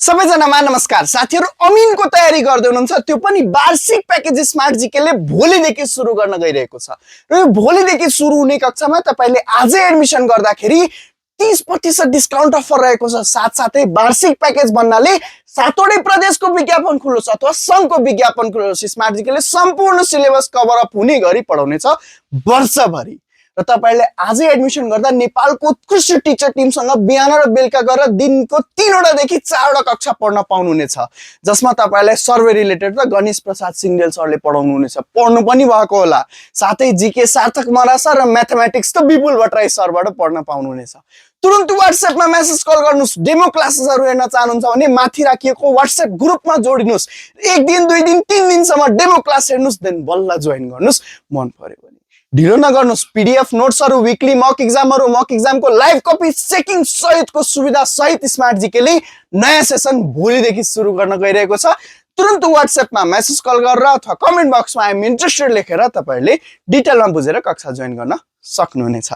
सबैजनामा नमस्कार साथीहरु अमिनको तयारी गर्दै हुनुहुन्छ त्यो पनि वार्षिक प्याकेज स्मार्ट जीकेले भोलिदेखि सुरु गर्न गइरहेको छ र यो भोलिदेखि सुरु हुने कक्षामा तपाईले आजै एडमिसन गर्दाखेरि 30% डिस्काउन्ट अफर रहेको छ साथसाथै वार्षिक प्याकेज भन्नाले सातवटै प्रदेशको विज्ञापन खुलोस् अथवा संघको विज्ञापन खुलोस् स्मार्ट जीकेले सम्पूर्ण सिलेबस कभर अप हुने गरी पढाउनेछ वर्षभरि र तपाईले आजै एडमिसन गर्दा नेपालको उत्कृष्ट टिचर टिमसँग बिहान र बेलुका गरेर दिनको 3वटा देखि 4वटा कक्षा पढ्न पाउनुहुनेछ जसमा तपाईलाई सर्वे रिलेटेड र गणेश प्रसाद सिंहदेल सरले पढाउनुहुनेछ पढ्नु पनि भएको होला साथै जीके सार्थक मरासा र म्याथमेटिक्स त विपुल भट्टराई सरबाट पढ्न पाउनुहुनेछ तुरुन्त व्हाट्सएपमा मेसेज कल गर्नुस् डेमो क्लासेसहरु हेर्न चाहनुहुन्छ भने माथि राखिएको व्हाट्सएप ग्रुपमा जोडिनुस् एक दिन दुई दिन तीन दिनसम्म डेमो क्लास हेर्नुस् देन बल्ल जोइन गर्नुस् मन पर्यो भने ढिलो नगर्नुस् पीडीएफ नोट्सहरु वीकली मक एक्जामको लाइभ कपी चेकिङ सहितको सुविधा सहित स्मार्ट जीकेले नयाँ सेसन भोलिदेखि सुरु गर्न गइरहेको छ तुरुन्त व्हाट्सएपमा मेसेज कल गरेर अथवा कमेन्ट बक्समा आई एम इन्ट्रेस्टेड लेखेर तपाईहरुले डिटेलमा बुझेर कक्षा जोइन गर्न सक्नुहुनेछ